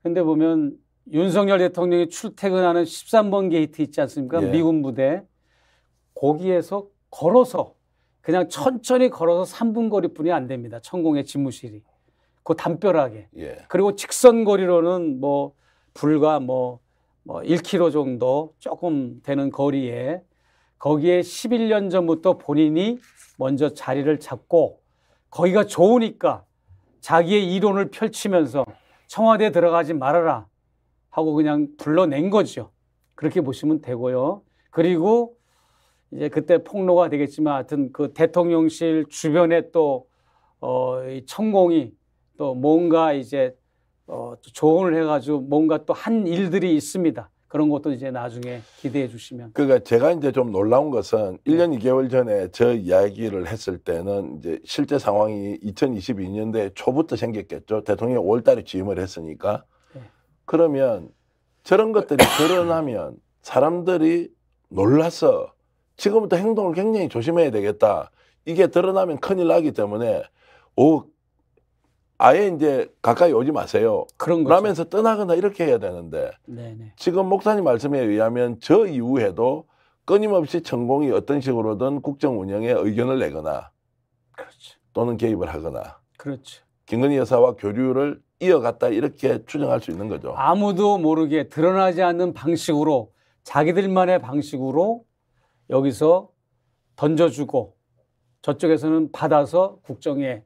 근데 보면 윤석열 대통령이 출퇴근하는 13번 게이트 있지 않습니까? 예. 미군 부대. 거기에서 걸어서 그냥 천천히 걸어서 3분 거리뿐이 안 됩니다. 천공의 집무실이. 그 담벼락에. 예. 그리고 직선 거리로는 뭐 불과 뭐 1km 정도 조금 되는 거리에 거기에 11년 전부터 본인이 먼저 자리를 잡고 거기가 좋으니까 자기의 이론을 펼치면서 청와대에 들어가지 말아라 하고 그냥 불러낸 거죠. 그렇게 보시면 되고요. 그리고 이제 그때 폭로가 되겠지만 하여튼 그 대통령실 주변에 또 이 천공이 또 뭔가 이제 조언을 해가지고 뭔가 또 한 일들이 있습니다. 그런 것도 이제 나중에 기대해 주시면. 그러니까 제가 이제 좀 놀라운 것은 1년 2개월 전에 저 이야기를 했을 때는 이제 실제 상황이 2022년도에 초부터 생겼겠죠. 대통령이 5월 달에 취임을 했으니까. 네. 그러면 저런 것들이 드러나면 사람들이 놀라서 지금부터 행동을 굉장히 조심해야 되겠다. 이게 드러나면 큰일 나기 때문에 아예 이제 가까이 오지 마세요. 그런 거죠. 라면서 떠나거나 이렇게 해야 되는데 네네. 지금 목사님 말씀에 의하면 저 이후에도 끊임없이 천공이 어떤 식으로든 국정 운영에 의견을 내거나 그렇죠. 또는 개입을 하거나 그렇죠. 김건희 여사와 교류를 이어갔다 이렇게 추정할 수 있는 거죠. 아무도 모르게 드러나지 않는 방식으로 자기들만의 방식으로 여기서 던져주고 저쪽에서는 받아서 국정에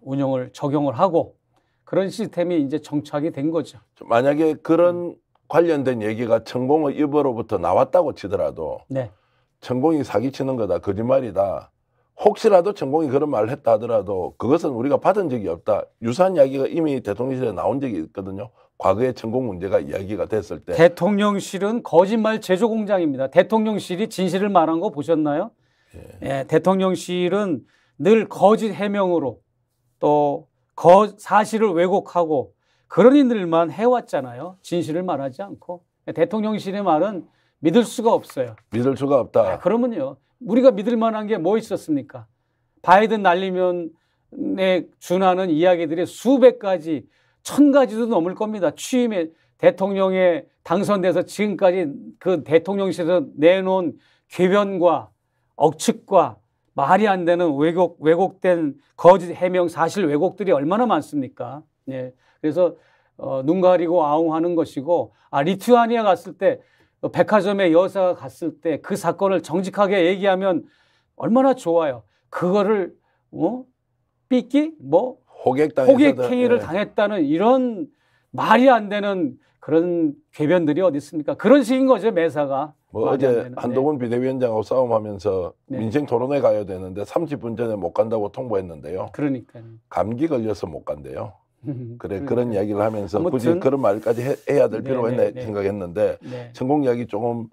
운영을 적용을 하고 그런 시스템이 이제 정착이 된 거죠. 만약에 그런 관련된 얘기가 천공의 입으로부터 나왔다고 치더라도 네. 천공이 사기치는 거다, 거짓말이다. 혹시라도 천공이 그런 말을 했다 하더라도 그것은 우리가 받은 적이 없다. 유사한 이야기가 이미 대통령실에 나온 적이 있거든요. 과거에 천공 문제가 이야기가 됐을 때. 대통령실은 거짓말 제조 공장입니다. 대통령실이 진실을 말한 거 보셨나요? 예, 대통령실은 늘 거짓 해명으로 또 사실을 왜곡하고 그런 일들만 해왔잖아요. 진실을 말하지 않고. 대통령실의 말은 믿을 수가 없어요. 믿을 수가 없다. 그러면요. 우리가 믿을 만한 게 뭐 있었습니까? 바이든 날리면에 준하는 이야기들이 수백 가지, 1000가지도 넘을 겁니다. 취임에 대통령에 당선돼서 지금까지 그 대통령실에서 내놓은 궤변과 억측과 말이 안 되는 왜곡된 거짓 해명 사실 왜곡들이 얼마나 많습니까? 예. 그래서 눈 가리고 아웅하는 것이고 리투아니아 갔을 때 백화점에 여사가 갔을 때 그 사건을 정직하게 얘기하면 얼마나 좋아요. 그거를 삐끼 호객행위를 당했다는 이런 말이 안 되는 그런 궤변들이 어디 있습니까? 그런 식인 거죠, 매사가. 어제 한동훈 비대위원장하고 싸움하면서 네. 민생 토론회 가야 되는데 30분 전에 못 간다고 통보했는데요. 그러니까요. 감기 걸려서 못 간대요. 그래 그러니까요. 그런 이야기를 하면서 아무튼, 굳이 그런 말까지 해야 될 필요가 있나 생각했는데 네. 천공 이야기 조금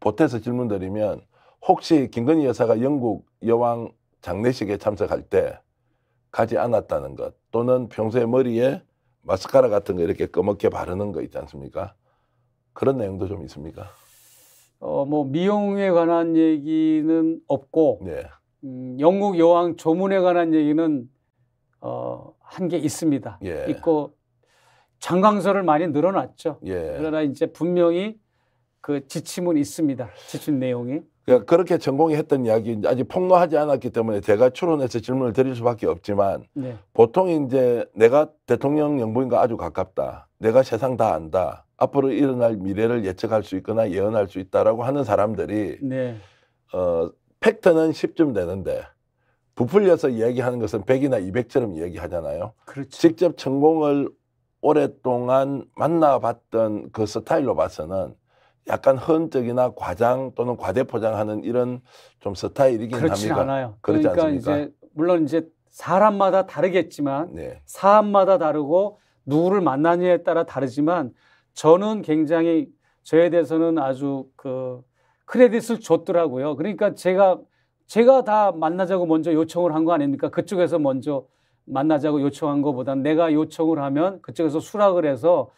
보태서 질문드리면 혹시 김건희 여사가 영국 여왕 장례식에 참석할 때 가지 않았다는 것 또는 평소에 머리에 마스카라 같은 거 이렇게 검게 바르는 거 있지 않습니까? 그런 내용도 좀 있습니까? 뭐 미용에 관한 얘기는 없고 네. 영국 여왕 조문에 관한 얘기는 한 게 있습니다. 예. 있고 장강서를 많이 늘어났죠. 예. 그러나 이제 분명히 그 지침은 있습니다. 지침 내용이. 그러니까 그렇게 전공이 했던 이야기 아직 폭로하지 않았기 때문에 제가 추론해서 질문을 드릴 수밖에 없지만 네. 보통 이제 내가 대통령 영부인과 아주 가깝다. 내가 세상 다 안다. 앞으로 일어날 미래를 예측할 수 있거나 예언할 수 있다라고 하는 사람들이 네. 팩트는 10쯤 되는데 부풀려서 이야기하는 것은 100이나 200처럼 이야기하잖아요. 그렇죠. 직접 천공을 오랫동안 만나봤던 그 스타일로 봐서는 약간 헌적이나 과장 또는 과대포장하는 이런 좀 스타일이긴 그렇지 합니까? 않아요. 그렇지 그러니까 않습니까? 이제 물론 이제 사람마다 다르겠지만 네. 사람마다 다르고 누구를 만나느냐에 따라 다르지만 저는 굉장히 저에 대해서는 아주 그 크레딧을 줬더라고요. 그러니까 제가 다 만나자고 먼저 요청을 한 거 아닙니까? 그쪽에서 먼저 만나자고 요청한 것보단 내가 요청을 하면 그쪽에서 수락을 해서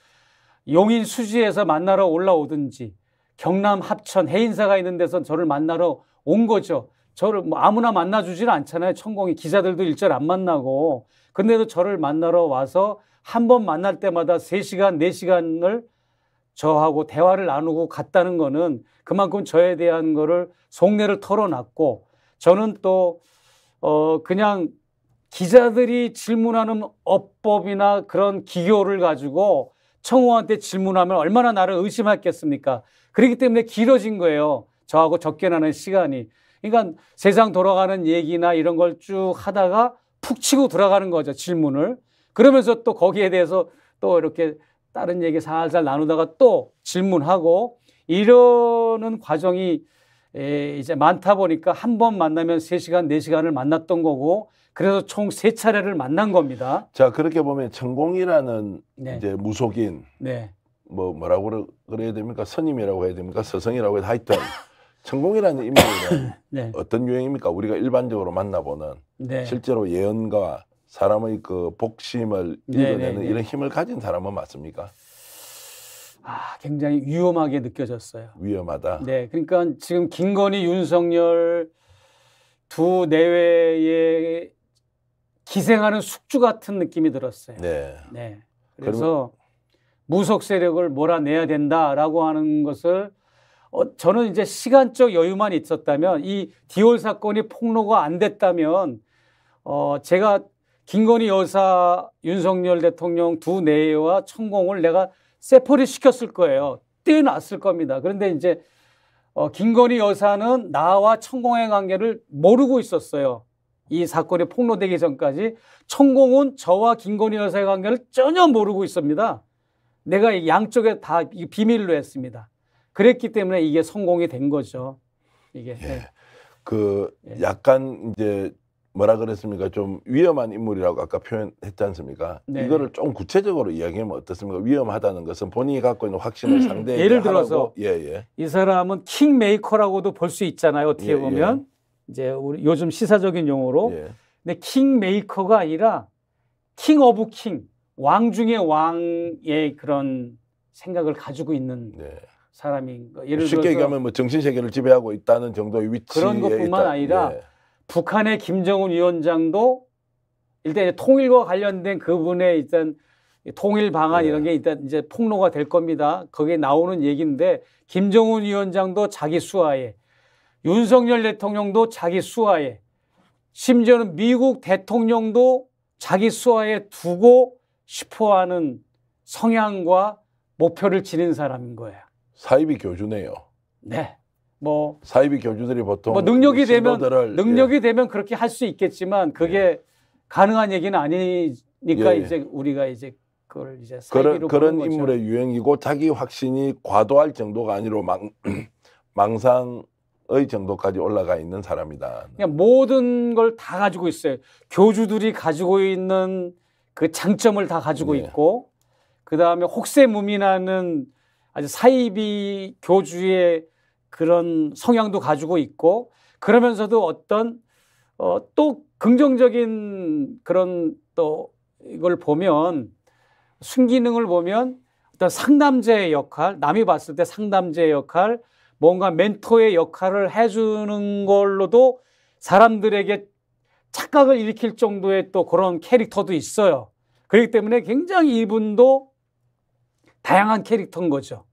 용인 수지에서 만나러 올라오든지 경남 합천 해인사가 있는 데서 저를 만나러 온 거죠. 저를 뭐 아무나 만나주지는 않잖아요. 천공이 기자들도 일절 안 만나고. 근데도 저를 만나러 와서 한 번 만날 때마다 3시간, 4시간을 저하고 대화를 나누고 갔다는 거는 그만큼 저에 대한 거를 속내를 털어놨고, 저는 또 그냥 기자들이 질문하는 어법이나 그런 기교를 가지고 청와한테 질문하면 얼마나 나를 의심했겠습니까? 그렇기 때문에 길어진 거예요. 저하고 접견하는 시간이. 그러니까 세상 돌아가는 얘기나 이런 걸 쭉 하다가 푹 치고 들어가는 거죠, 질문을. 그러면서 또 거기에 대해서 또 이렇게 다른 얘기 살살 나누다가 또 질문하고 이러는 과정이 이제 많다 보니까 한 번 만나면 3시간, 4시간을 만났던 거고, 그래서 총 3차례를 만난 겁니다. 자, 그렇게 보면 천공이라는 네. 이제 무속인, 네. 뭐라고 그래야 됩니까? 스님이라고 해야 됩니까? 스승이라고 해야 하여튼 천공이라는 인물은 네. 어떤 유형입니까? 우리가 일반적으로 만나보는 네. 실제로 예언과 사람의 그 복심을 네, 이뤄내는 네. 이런 힘을 가진 사람은 맞습니까? 굉장히 위험하게 느껴졌어요. 위험하다. 네. 그러니까 지금 김건희, 윤석열 두 내외에 기생하는 숙주 같은 느낌이 들었어요. 네. 네. 그래서 무속 세력을 몰아내야 된다라고 하는 것을 저는 이제 시간적 여유만 있었다면, 이 디올 사건이 폭로가 안 됐다면 제가 김건희 여사, 윤석열 대통령 두 내외와 천공을 내가 세포리 시켰을 거예요. 떼어놨을 겁니다. 그런데 이제 김건희 여사는 나와 천공의 관계를 모르고 있었어요. 이 사건이 폭로되기 전까지. 천공은 저와 김건희 여사의 관계를 전혀 모르고 있습니다. 내가 양쪽에 다 비밀로 했습니다. 그랬기 때문에 이게 성공이 된 거죠. 이게. 예. 네. 예. 약간 이제 뭐라 그랬습니까? 좀 위험한 인물이라고 아까 표현했지 않습니까? 네. 이거를 좀 구체적으로 이야기하면 어떻습니까? 위험하다는 것은 본인이 갖고 있는 확신을 상대에게 예를 들어서 이 사람은 킹메이커라고도 볼 수 있잖아요. 어떻게 예, 보면 이제 우리 요즘 시사적인 용어로. 예. 근데 킹메이커가 아니라 킹 오브 킹, 왕 중의 왕의 그런 생각을 가지고 있는 네. 사람인 거. 예를 쉽게 들어서 얘기하면 뭐 정신 세계를 지배하고 있다는 정도의 위치에 그런 것뿐만 아니라 예. 북한의 김정은 위원장도 일단 이제 통일과 관련된 그분의 일단 통일 방안 예. 이런 게 일단 이제 폭로가 될 겁니다. 거기에 나오는 얘기인데, 김정은 위원장도 자기 수하에, 윤석열 대통령도 자기 수하에, 심지어는 미국 대통령도 자기 수하에 두고 싶어하는 성향과 목표를 지닌 사람인 거예요. 사이비 교주네요. 네. 뭐 사이비 교주들이 보통 능력이 신도들을 되면 그렇게 할 수 있겠지만 그게 가능한 얘기는 아니니까 이제 우리가 이제 그걸 이제 사이비로 그런 보는 인물의 거죠. 유형이고, 자기 확신이 과도할 정도가 아니라 망상의 정도까지 올라가 있는 사람이다. 그냥 모든 걸 다 가지고 있어요. 교주들이 가지고 있는 그 장점을 다 가지고 네. 있고, 그 다음에 혹세무민하는 아주 사이비 교주의 그런 성향도 가지고 있고, 그러면서도 어떤 또 긍정적인 그런 또 이걸 보면, 순기능을 보면 어떤 상담자의 역할, 남이 봤을 때 상담자의 역할, 뭔가 멘토의 역할을 해주는 걸로도 사람들에게 착각을 일으킬 정도의 또 그런 캐릭터도 있어요. 그렇기 때문에 굉장히 이분도 다양한 캐릭터인 거죠.